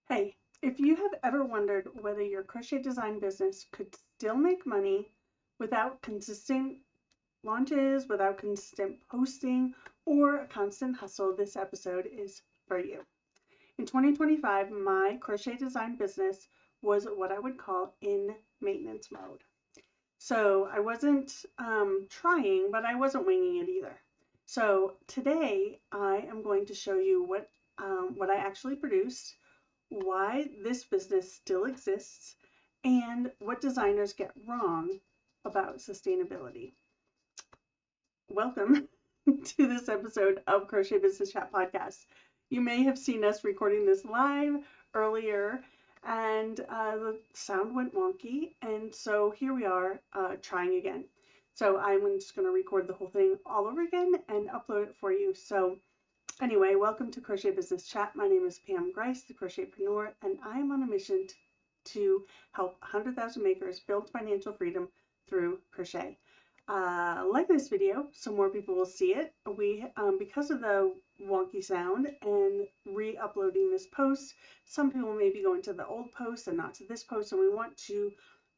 Hey, if you have ever wondered whether your crochet design business could still make money without consistent launches, without consistent posting, or a constant hustle, this episode is for you. In 2025, my crochet design business was what I would call in maintenance mode. So I wasn't trying, but I wasn't winging it either. So today I am going to show you what I actually produced, why this business still exists, and what designers get wrong about sustainability. Welcome to this episode of Crochet Business Chat Podcast. You may have seen us recording this live earlier, and the sound went wonky, and so here we are trying again. So I'm just going to record the whole thing all over again and upload it for you. So anyway, welcome to Crochet Business Chat. My name is Pam Grice, the Crochetpreneur, and I am on a mission to help 100,000 makers build financial freedom through crochet. Like this video so more people will see it. Because of the wonky sound and re-uploading this post, some people may be going to the old post and not to this post, and we want to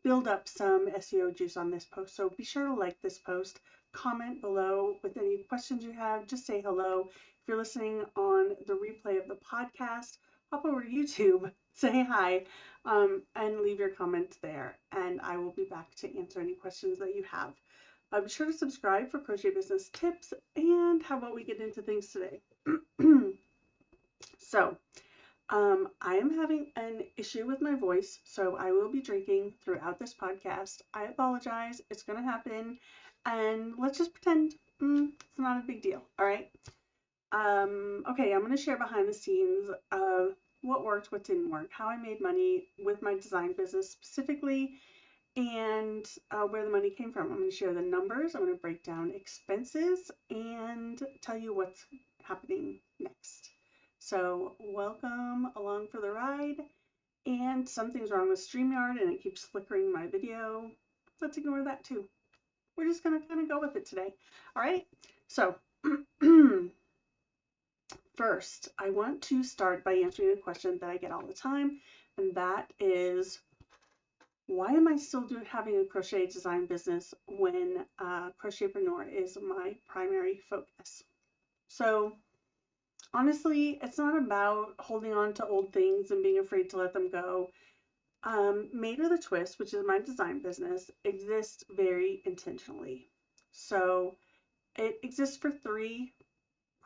build up some SEO juice on this post. So be sure to like this post, comment below with any questions you have, just say hello. If you're listening on the replay of the podcast, hop over to YouTube, say hi, and leave your comments there, and I will be back to answer any questions that you have. Be sure to subscribe for crochet business tips, and how about we get into things today? So, I am having an issue with my voice, so I will be drinking throughout this podcast. I apologize, it's going to happen, and let's just pretend it's not a big deal, all right? Okay, I'm going to share behind the scenes of what worked, what didn't work, how I made money with my design business specifically, and where the money came from. I'm going to share the numbers, I'm going to break down expenses, and tell you what's happening next. So welcome along for the ride. And something's wrong with StreamYard and it keeps flickering my video. Let's ignore that too. We're just going to kind of go with it today. All right. So first, I want to start by answering a question that I get all the time, and that is, why am I still having a crochet design business when Crochetpreneur is my primary focus? So honestly, it's not about holding on to old things and being afraid to let them go. Made with a Twist, which is my design business, exists very intentionally. So it exists for three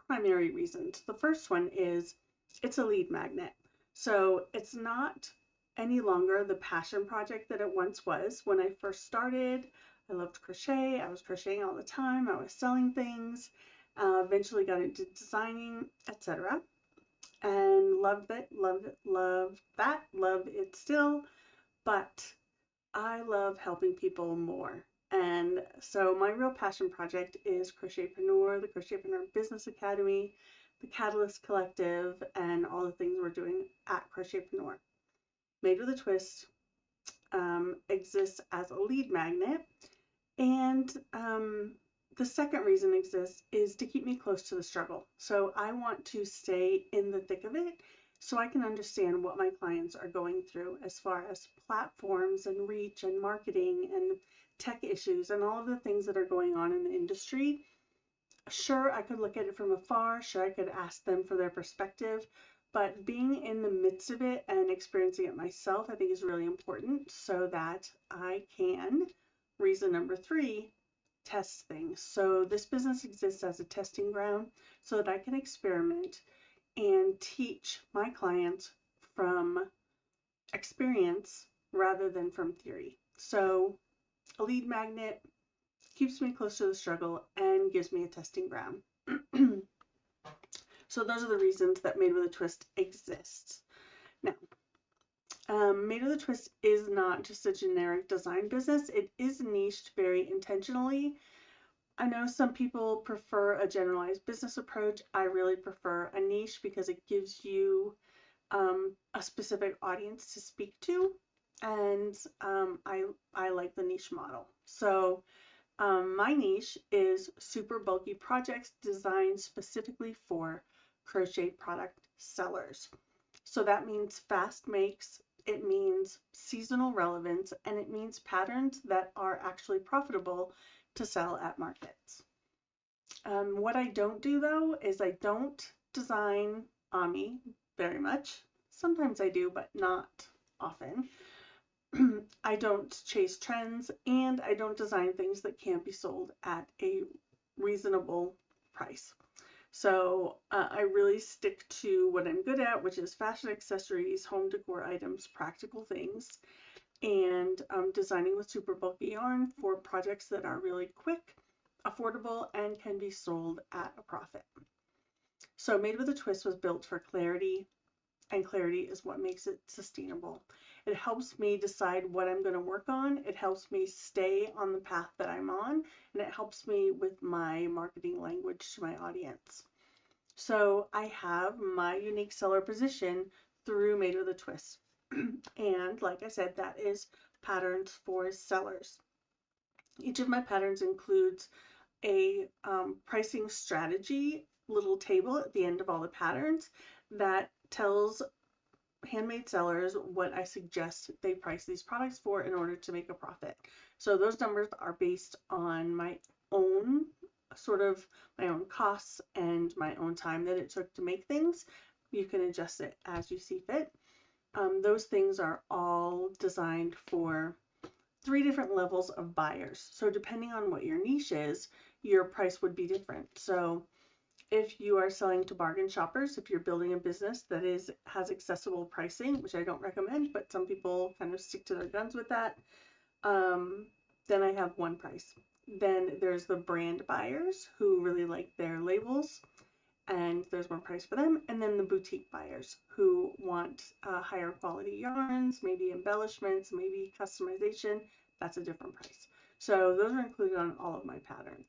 primary reasons. The first one is it's a lead magnet. So it's not any longer the passion project that it once was. When I first started, I loved crochet. I was crocheting all the time. I was selling things. Eventually got into designing, etc. And loved it, loved it, loved that, love it still. But I love helping people more. And so my real passion project is Crochetpreneur, the Crochetpreneur Business Academy, the Catalyst Collective, and all the things we're doing at Crochetpreneur. Made with a Twist exists as a lead magnet, and the second reason it exists is to keep me close to the struggle. So I want to stay in the thick of it so I can understand what my clients are going through as far as platforms and reach and marketing and tech issues and all of the things that are going on in the industry. Sure, I could look at it from afar. Sure, I could ask them for their perspective. But being in the midst of it and experiencing it myself, I think is really important so that I can, reason number three, test things. So this business exists as a testing ground so that I can experiment and teach my clients from experience rather than from theory. So a lead magnet keeps me close to the struggle and gives me a testing ground. So those are the reasons that Made with a Twist exists. Now, Made with a Twist is not just a generic design business. It is niched very intentionally. I know some people prefer a generalized business approach. I really prefer a niche because it gives you a specific audience to speak to, and I like the niche model. So my niche is super bulky projects designed specifically for crochet product sellers. So that means fast makes, it means seasonal relevance, and it means patterns that are actually profitable to sell at markets. What I don't do though is I don't design Ami very much. Sometimes I do, but not often. I don't chase trends, and I don't design things that can't be sold at a reasonable price. So I really stick to what I'm good at, which is fashion accessories, home decor items, practical things, and designing with super bulky yarn for projects that are really quick, affordable, and can be sold at a profit. So Made with a Twist was built for clarity, and clarity is what makes it sustainable. It helps me decide what I'm going to work on. It helps me stay on the path that I'm on, and it helps me with my marketing language to my audience. So I have my unique seller position through Made with a Twist. And like I said, that is patterns for sellers. Each of my patterns includes a pricing strategy little table at the end of all the patterns that tells handmade sellers what I suggest they price these products for in order to make a profit. So those numbers are based on my own my own costs and my own time that it took to make things. You can adjust it as you see fit. Those things are all designed for 3 different levels of buyers. So depending on what your niche is, your price would be different. So if you are selling to bargain shoppers, if you're building a business that has accessible pricing, which I don't recommend, but some people kind of stick to their guns with that, then I have one price. Then there's the brand buyers who really like their labels, and there's one price for them. And then the boutique buyers who want higher quality yarns, maybe embellishments, maybe customization. That's a different price. So those are included on all of my patterns.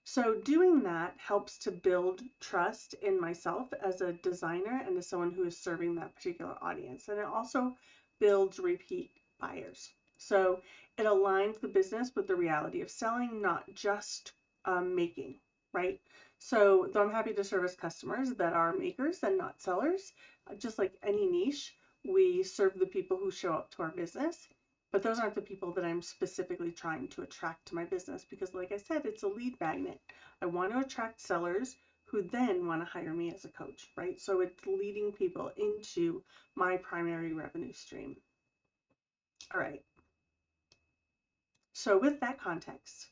So doing that helps to build trust in myself as a designer and as someone who is serving that particular audience. And it also builds repeat buyers. So it aligns the business with the reality of selling, not just making, right? So though I'm happy to service customers that are makers and not sellers, just like any niche, we serve the people who show up to our business. But those aren't the people that I'm specifically trying to attract to my business because, like I said, it's a lead magnet. I want to attract sellers who then want to hire me as a coach, right? So it's leading people into my primary revenue stream. All right. So with that context,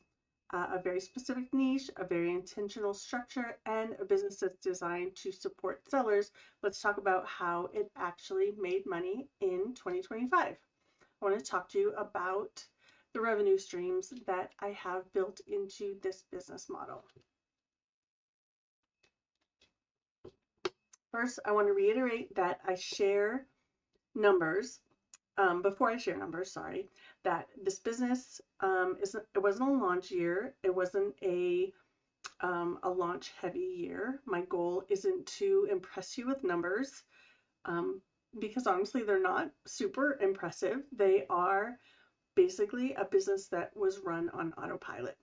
a very specific niche, a very intentional structure, and a business that's designed to support sellers, let's talk about how it actually made money in 2025. I want to talk to you about the revenue streams that I have built into this business model. First, I want to reiterate that I share numbers, before I share numbers, sorry, that this business, it wasn't a launch year. It wasn't a launch heavy year. My goal isn't to impress you with numbers, because honestly, they're not super impressive. They are basically a business that was run on autopilot.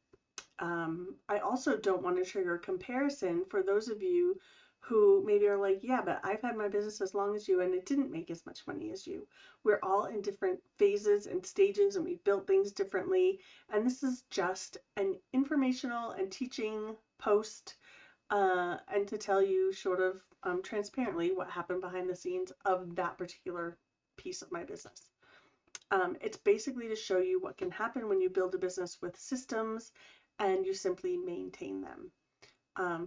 I also don't want to trigger comparison for those of you who maybe are like, yeah, but I've had my business as long as you and it didn't make as much money as you. We're all in different phases and stages and we built things differently. And this is just an informational and teaching post, and to tell you sort of transparently what happened behind the scenes of that particular piece of my business. It's basically to show you what can happen when you build a business with systems and you simply maintain them.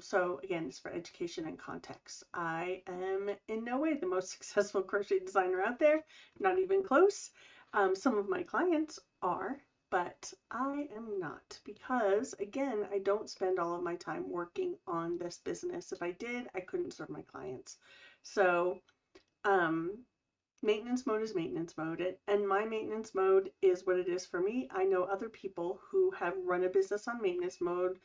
So again, it's for education and context. I am in no way the most successful crochet designer out there, not even close. Some of my clients are, but I am not because, again, I don't spend all of my time working on this business. If I did, I couldn't serve my clients. So maintenance mode is maintenance mode, and my maintenance mode is what it is for me. I know other people who have run a business on maintenance mode,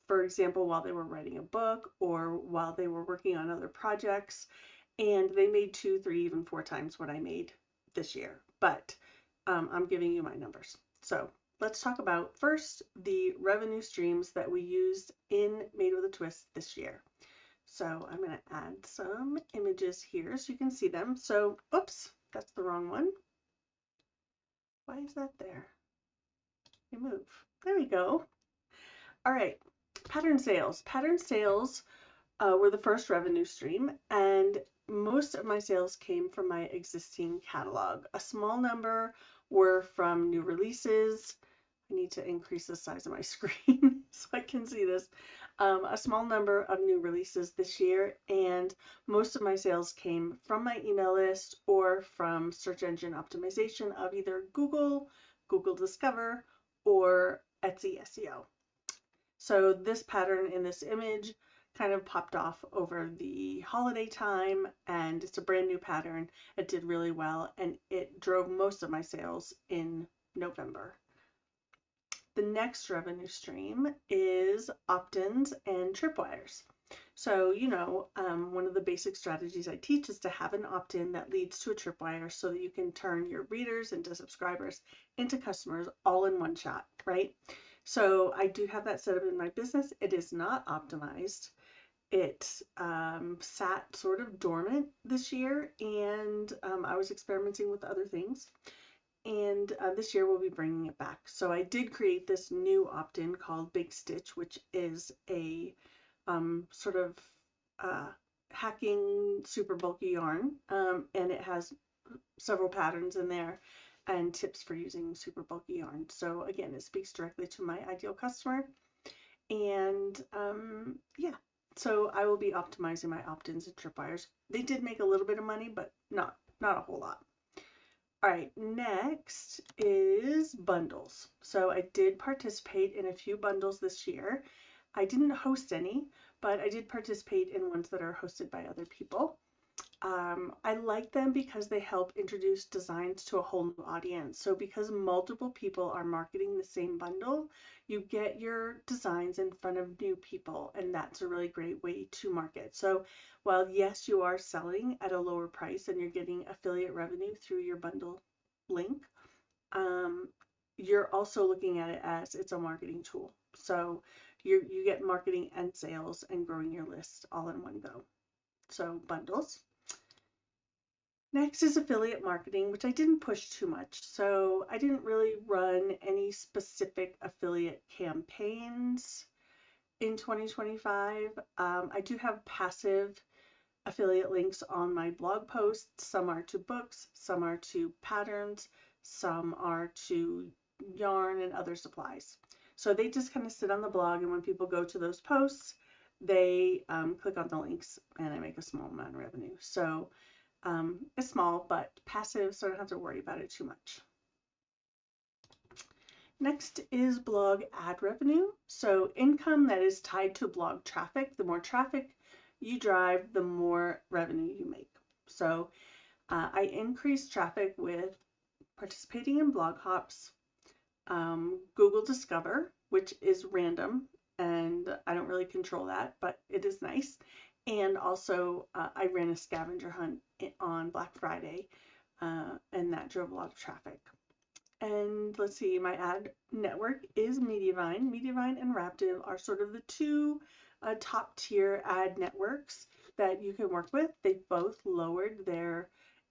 for example, while they were writing a book or while they were working on other projects, and they made 2, 3, even 4 times what I made this year. But I'm giving you my numbers. So let's talk about first the revenue streams that we used in Made with a Twist this year. So I'm going to add some images here so you can see them. So, oops, that's the wrong one. Why is that there? You move. There we go. All right, pattern sales. Pattern sales were the first revenue stream, and most of my sales came from my existing catalog. A small number were from new releases. I need to increase the size of my screen so I can see this. A small number of new releases this year, and most of my sales came from my email list or from search engine optimization of either Google, Google Discover, or Etsy SEO. So this pattern in this image kind of popped off over the holiday time, and it's a brand new pattern. It did really well, and it drove most of my sales in November. The next revenue stream is opt-ins and tripwires. So, one of the basic strategies I teach is to have an opt-in that leads to a tripwire so that you can turn your readers into subscribers into customers all in one shot, right? So I do have that set up in my business. It is not optimized. It sat sort of dormant this year, and I was experimenting with other things. And this year we'll be bringing it back. So I did create this new opt-in called Big Stitch, which is a sort of hacking super bulky yarn, and it has several patterns in there and tips for using super bulky yarn. So again, it speaks directly to my ideal customer. And yeah, so I will be optimizing my opt-ins and tripwires. They did make a little bit of money, but not a whole lot. All right, next is bundles. So I did participate in a few bundles this year. I didn't host any, but I did participate in ones that are hosted by other people. I like them because they help introduce designs to a whole new audience. So because multiple people are marketing the same bundle, you get your designs in front of new people, and that's a really great way to market. So while yes, you are selling at a lower price and you're getting affiliate revenue through your bundle link, you're also looking at it as it's a marketing tool. So you get marketing and sales and growing your list all in one go. So bundles. Next is affiliate marketing, which I didn't push too much. So I didn't really run any specific affiliate campaigns in 2025. I do have passive affiliate links on my blog posts. Some are to books, some are to patterns, some are to yarn and other supplies. So they just kind of sit on the blog, and when people go to those posts, they click on the links, and I make a small amount of revenue. So it's small, but passive, so I don't have to worry about it too much. Next is blog ad revenue. So income that is tied to blog traffic. The more traffic you drive, the more revenue you make. So I increase traffic with participating in blog hops, Google Discover, which is random, and I don't really control that, but it is nice. And also I ran a scavenger hunt on Black Friday, and that drove a lot of traffic. And let's see, my ad network is Mediavine. Mediavine and Raptive are sort of the two top tier ad networks that you can work with. They both lowered their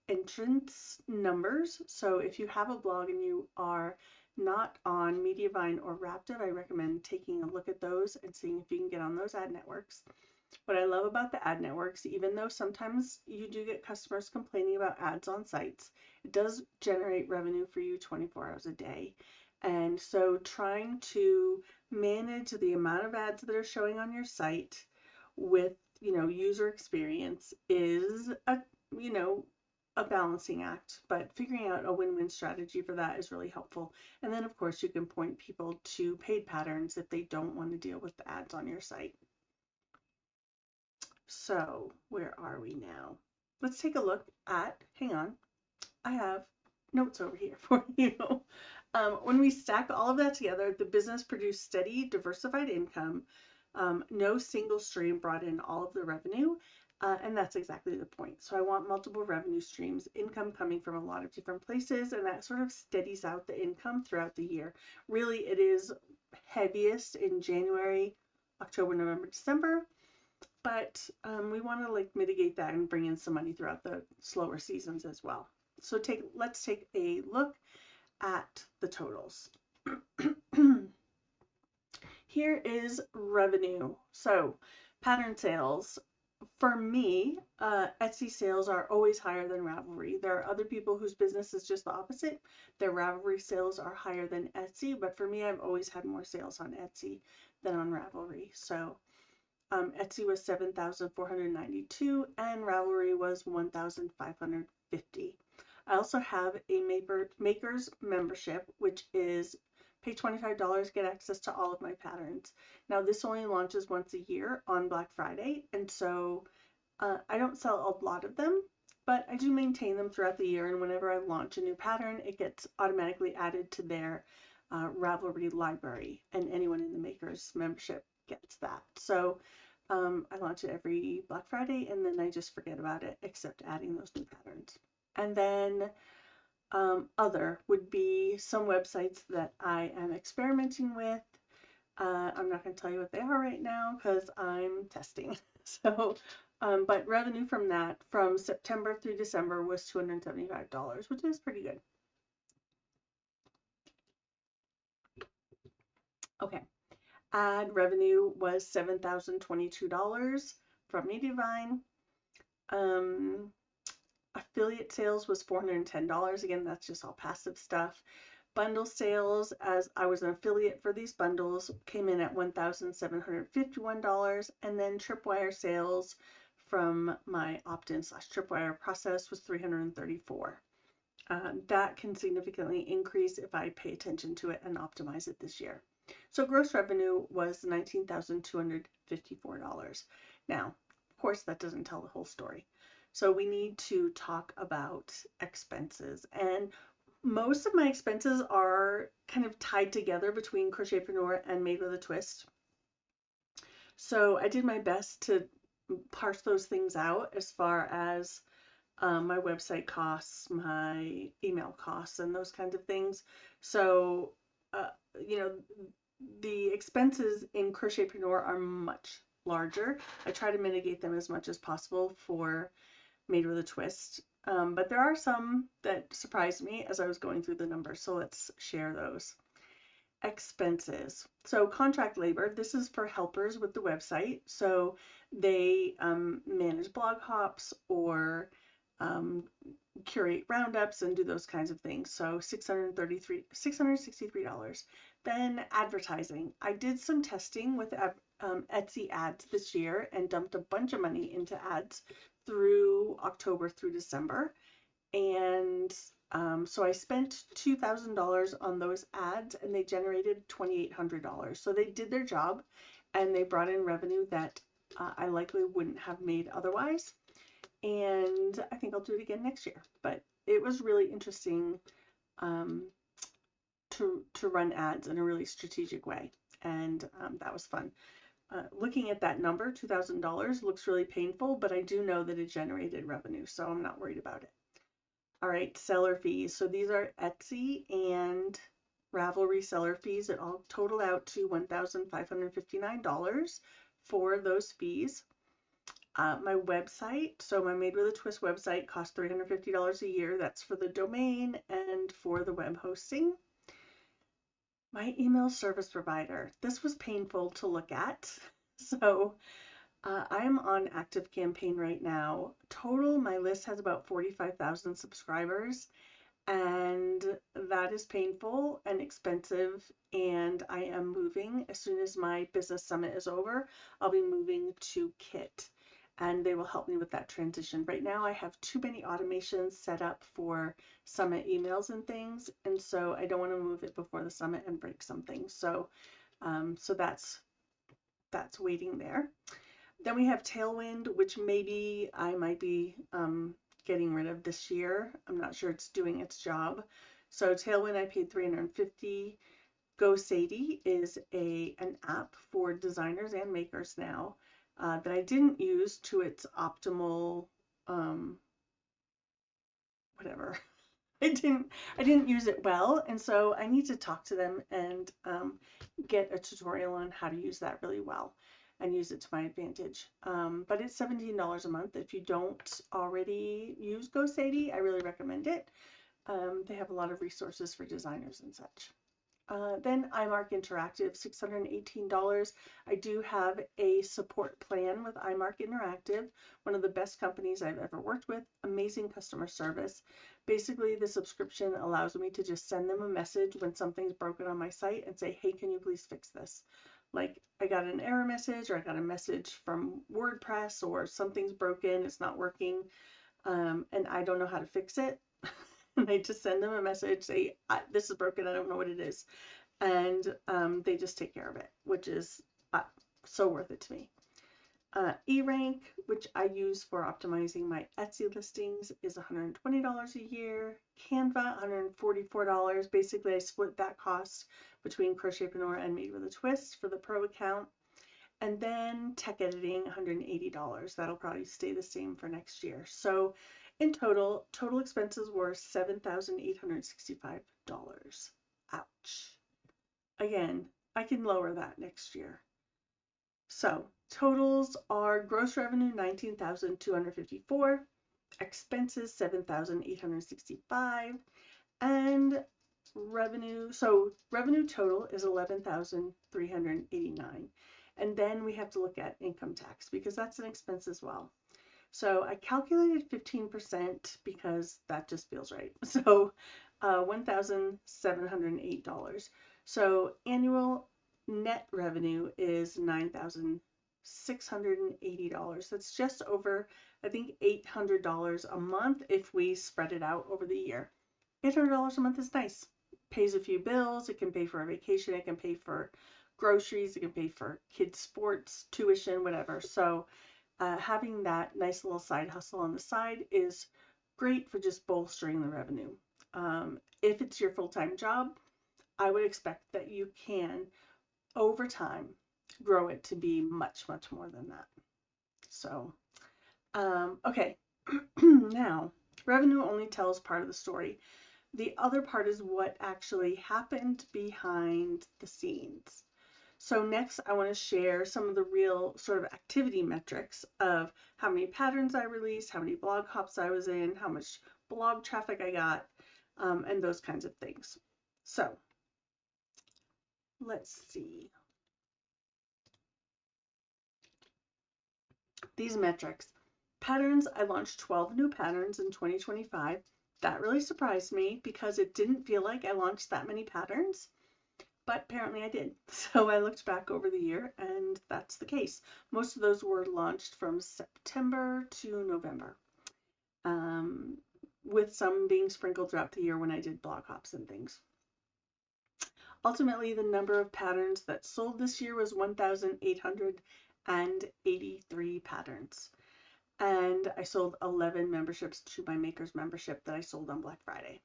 entrance numbers. So if you have a blog and you are not on Mediavine or Raptive, I recommend taking a look at those and seeing if you can get on those ad networks. What I love about the ad networks, even though sometimes you do get customers complaining about ads on sites, it does generate revenue for you 24 hours a day. And so trying to manage the amount of ads that are showing on your site with, user experience is a balancing act, but figuring out a win-win strategy for that is really helpful. And then of course you can point people to paid patterns if they don't want to deal with the ads on your site. So where are we now? Let's take a look at, hang on, I have notes over here for you. When we stack all of that together, the business produced steady, diversified income. No single stream brought in all of the revenue, and that's exactly the point. So I want multiple revenue streams, income coming from a lot of different places, and that sort of steadies out the income throughout the year. Really, it is heaviest in January, October, November, December. but we want to like mitigate that and bring in some money throughout the slower seasons as well. So let's take a look at the totals. Here is revenue. So pattern sales. For me, Etsy sales are always higher than Ravelry. There are other people whose business is just the opposite. Their Ravelry sales are higher than Etsy, but for me, I've always had more sales on Etsy than on Ravelry. So Etsy was 7,492 and Ravelry was 1,550. I also have a maker's membership, which is pay $25, get access to all of my patterns. Now this only launches once a year on Black Friday, and so I don't sell a lot of them, but I do maintain them throughout the year, and whenever I launch a new pattern, it gets automatically added to their Ravelry library, and anyone in the maker's membership gets that. So I launch it every Black Friday, and then I just forget about it, except adding those new patterns. And then other would be some websites that I am experimenting with. I'm not going to tell you what they are right now because I'm testing. So, but revenue from that from September through December was $275, which is pretty good. Okay. Ad revenue was $7,022 from Mediavine. Affiliate sales was $410. Again, that's just all passive stuff. Bundle sales, as I was an affiliate for these bundles, came in at $1,751. And then Tripwire sales from my opt-in / Tripwire process was $334. That can significantly increase if I pay attention to it and optimize it this year. So gross revenue was $19,254. Now, of course, that doesn't tell the whole story. So we need to talk about expenses. And most of my expenses are kind of tied together between Crochetpreneur and Made with a Twist. So I did my best to parse those things out as far as my website costs, my email costs, and those kinds of things. So, you know, the expenses in Crochetpreneur are much larger. I try to mitigate them as much as possible for Made with a Twist. But there are some that surprised me as I was going through the numbers. So let's share those. Expenses. So contract labor, this is for helpers with the website. So they manage blog hops or curate roundups and do those kinds of things. So $663. Then advertising. I did some testing with Etsy ads this year and dumped a bunch of money into ads through October through December. And so I spent $2,000 on those ads and they generated $2,800. So they did their job and they brought in revenue that I likely wouldn't have made otherwise. And I think I'll do it again next year. But it was really interesting to run ads in a really strategic way. And that was fun. Looking at that number, $2,000, looks really painful, but I do know that it generated revenue, so I'm not worried about it. All right, seller fees. So these are Etsy and Ravelry seller fees. It all total out to $1,559 for those fees. My website, so my Made with a Twist website costs $350 a year. That's for the domain and for the web hosting. My email service provider. This was painful to look at. So I'm on Active Campaign right now. Total, my list has about 45,000 subscribers, and that is painful and expensive. And I am moving as soon as my business summit is over. I'll be moving to Kit, and they will help me with that transition. Right now, I have too many automations set up for summit emails and things, and so I don't want to move it before the summit and break something. So, so that's waiting there. Then we have Tailwind, which maybe I might be getting rid of this year. I'm not sure it's doing its job. So Tailwind, I paid $350. GoSadie is an app for designers and makers now that I didn't use to its optimal whatever. I didn't use it well, and so I need to talk to them and get a tutorial on how to use that really well. and use it to my advantage. But it's $17 a month. If you don't already use GoSadie, I really recommend it. They have a lot of resources for designers and such. Then iMark Interactive, $618. I do have a support plan with iMark Interactive, one of the best companies I've ever worked with, amazing customer service. Basically, the subscription allows me to just send them a message when something's broken on my site and say, hey, can you please fix this? Like I got an error message, or I got a message from WordPress, or something's broken, it's not working, and I don't know how to fix it. And I just send them a message, say, this is broken, I don't know what it is. And they just take care of it, which is so worth it to me. eRank, which I use for optimizing my Etsy listings, is $120 a year. Canva, $144. Basically, I split that cost between Crochetpreneur and Made with a Twist for the pro account. And then tech editing, $180. That'll probably stay the same for next year. So in total expenses were $7,865. Ouch. Again, I can lower that next year. So totals are gross revenue $19,254, expenses $7,865, and revenue total is $11,389. And then we have to look at income tax because that's an expense as well. So I calculated 15% because that just feels right. So $1,708. So annual net revenue is $9,680. That's just over, I think, $800 a month if we spread it out over the year. $800 a month is nice. Pays a few bills. It can pay for a vacation. It can pay for groceries. It can pay for kids' sports, tuition, whatever. So having that nice little side hustle on the side is great for just bolstering the revenue. If it's your full-time job, I would expect that you can, over time, grow it to be much, much more than that. So, okay, now, revenue only tells part of the story. The other part is what actually happened behind the scenes. So next, I want to share some of the real sort of activity metrics of how many patterns I released, how many blog hops I was in, how much blog traffic I got, and those kinds of things. So let's see. These metrics. Patterns, I launched 12 new patterns in 2025. That really surprised me because it didn't feel like I launched that many patterns, but apparently I did. So I looked back over the year and that's the case. Most of those were launched from September to November, with some being sprinkled throughout the year when I did blog hops and things. Ultimately, the number of patterns that sold this year was 1,883 patterns. And I sold 11 memberships to my Makers membership that I sold on Black Friday.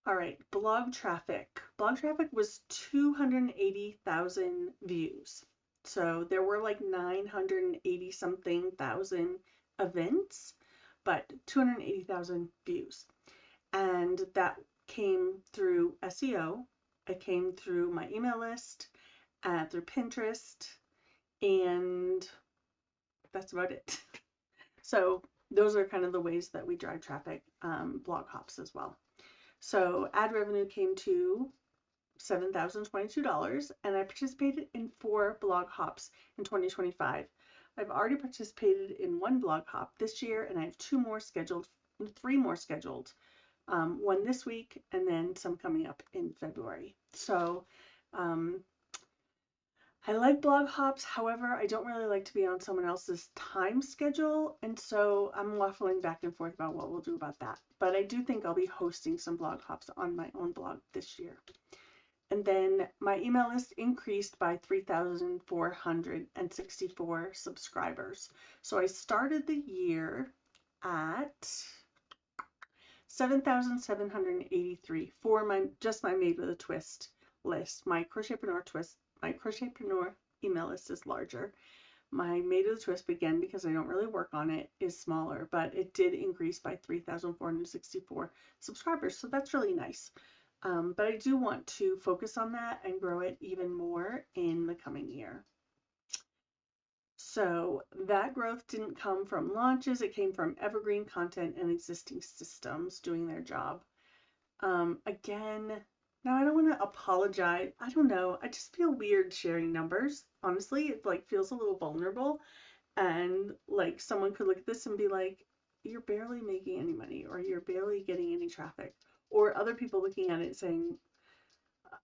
All right, blog traffic. Blog traffic was 280,000 views. So there were like 980 something thousand events, but 280,000 views. And that came through SEO. It came through my email list, through Pinterest, and that's about it. So those are kind of the ways that we drive traffic, blog hops as well. So ad revenue came to $7,022, and I participated in 4 blog hops in 2025. I've already participated in 1 blog hop this year, and I have 3 more scheduled. One this week, and then some coming up in February. So I like blog hops. However, I don't really like to be on someone else's time schedule, and so I'm waffling back and forth about what we'll do about that. But I do think I'll be hosting some blog hops on my own blog this year. And then my email list increased by 3,464 subscribers. So I started the year at 7,783 for my Made with a Twist list. My Crochetpreneur email list is larger. My Made with a Twist, again, because I don't really work on it, is smaller, but it did increase by 3,464 subscribers, so that's really nice. But I do want to focus on that and grow it even more in the coming year. So that growth didn't come from launches, it came from evergreen content and existing systems doing their job. Again, now I don't want to apologize. I don't know. I just feel weird sharing numbers. Honestly, it like feels a little vulnerable, and like someone could look at this and be like, you're barely making any money, or you're barely getting any traffic, or other people looking at it saying,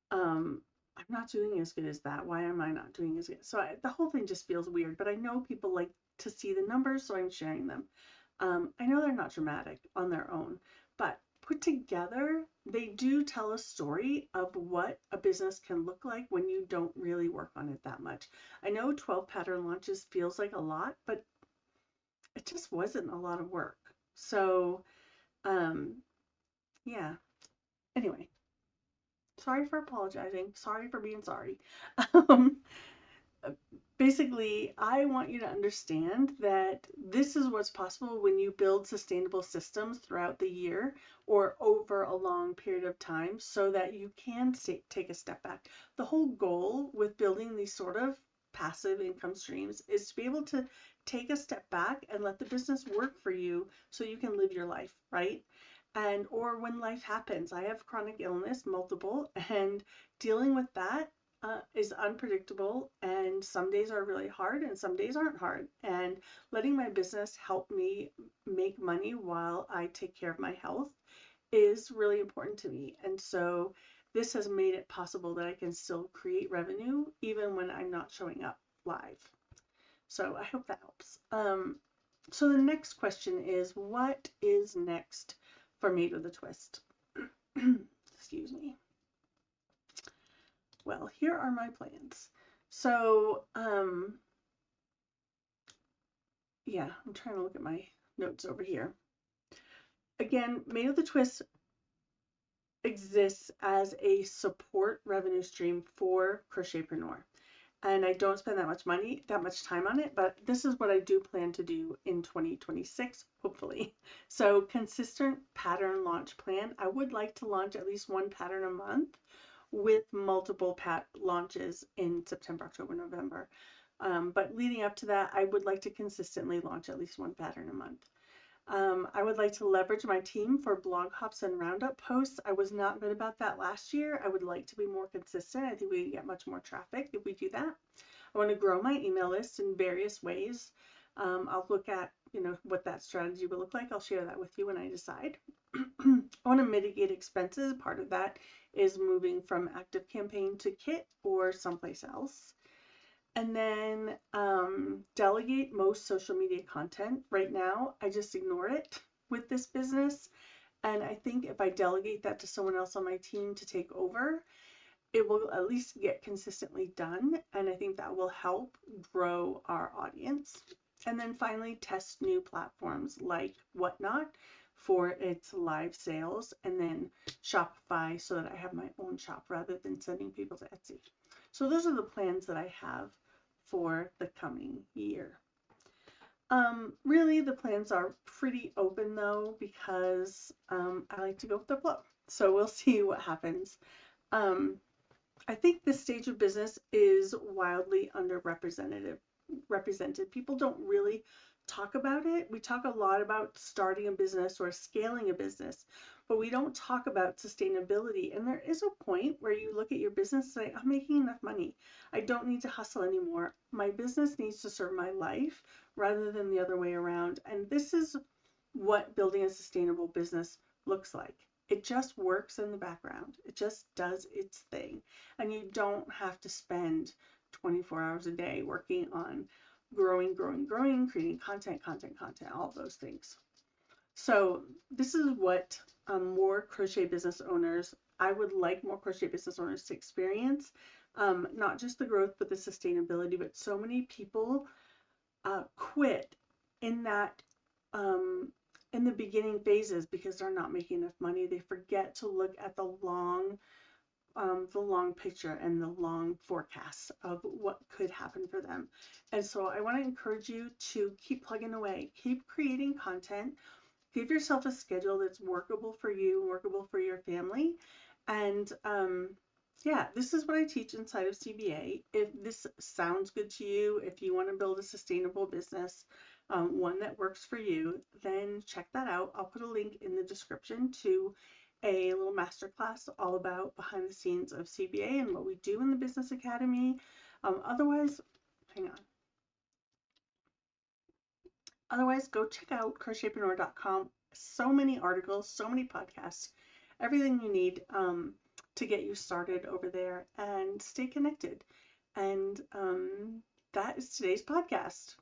I'm not doing as good as that. Why am I not doing as good? So the whole thing just feels weird, but I know people like to see the numbers, so I'm sharing them. I know they're not dramatic on their own, but put together, they do tell a story of what a business can look like when you don't really work on it that much. I know 12 pattern launches feels like a lot, but it just wasn't a lot of work. So, um, yeah. Anyway, sorry for apologizing. Sorry for being sorry. Um, Basically, I want you to understand that this is what's possible when you build sustainable systems throughout the year or over a long period of time so that you can take a step back. The whole goal with building these sort of passive income streams is to be able to take a step back and let the business work for you so you can live your life, right? And or when life happens, I have chronic illness, multiple, and dealing with that is unpredictable, and some days are really hard and some days aren't hard. And letting my business help me make money while I take care of my health is really important to me. And so this has made it possible that I can still create revenue even when I'm not showing up live. So I hope that helps. So the next question is, what is next for Made with a Twist? Excuse me. Well, here are my plans. So, yeah, I'm trying to look at my notes over here. Again, Made with a Twist exists as a support revenue stream for Crochetpreneur. And I don't spend that much time on it, but this is what I do plan to do in 2026, hopefully. So consistent pattern launch plan. I would like to launch at least one pattern a month with multiple launches in September, October, November. But leading up to that, I would like to consistently launch at least one pattern a month. I would like to leverage my team for blog hops and roundup posts. I was not good about that last year. I would like to be more consistent. I think we can get much more traffic if we do that. I want to grow my email list in various ways. I'll look at, what that strategy will look like. I'll share that with you when I decide. I want to mitigate expenses. Part of that is moving from ActiveCampaign to Kit or someplace else. And then delegate most social media content. Right now, I just ignore it with this business. And I think if I delegate that to someone else on my team to take over, it will at least get consistently done. And I think that will help grow our audience. And then finally, test new platforms like Whatnot for its live sales, and then Shopify so that I have my own shop rather than sending people to Etsy. So those are the plans that I have for the coming year. Really, the plans are pretty open though, because I like to go with the flow. So we'll see what happens. I think this stage of business is wildly underrepresented. People don't really talk about it. We talk a lot about starting a business or scaling a business, but we don't talk about sustainability. And there is a point where you look at your business and say, I'm making enough money. I don't need to hustle anymore. My business needs to serve my life rather than the other way around. And this is what building a sustainable business looks like. It just works in the background. It just does its thing. And you don't have to spend 24 hours a day working on growing, creating content, all those things. So this is what more crochet business owners, I would like more crochet business owners to experience, not just the growth, but the sustainability. But so many people quit in that in the beginning phases because they're not making enough money. They forget to look at the long picture and the long forecasts of what could happen for them. And so I want to encourage you to keep plugging away, keep creating content, give yourself a schedule that's workable for you, workable for your family, and yeah, this is what I teach inside of CBA. If this sounds good to you, if you want to build a sustainable business, one that works for you, then check that out. I'll put a link in the description to a little masterclass all about behind the scenes of CBA and what we do in the Business Academy. Otherwise, hang on. Otherwise, go check out crochetpreneur.com. So many articles, so many podcasts, everything you need to get you started over there and stay connected. And that is today's podcast.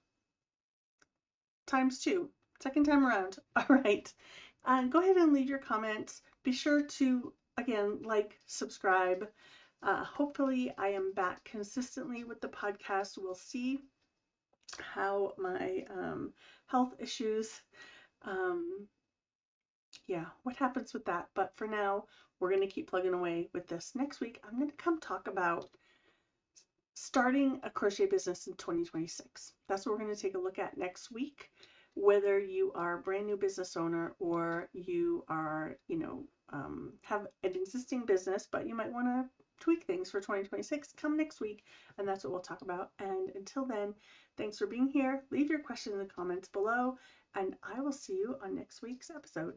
×2, second time around. All right. Go ahead and leave your comments. Be sure to, again, like, subscribe. Hopefully, I am back consistently with the podcast. We'll see how my health issues, what happens with that. But for now, we're going to keep plugging away with this. Next week, I'm going to come talk about starting a crochet business in 2026. That's what we're going to take a look at next week. Whether you are a brand new business owner or you are, have an existing business, but you might want to tweak things for 2026, come next week, and that's what we'll talk about. And until then, thanks for being here. Leave your question in the comments below, and I will see you on next week's episode.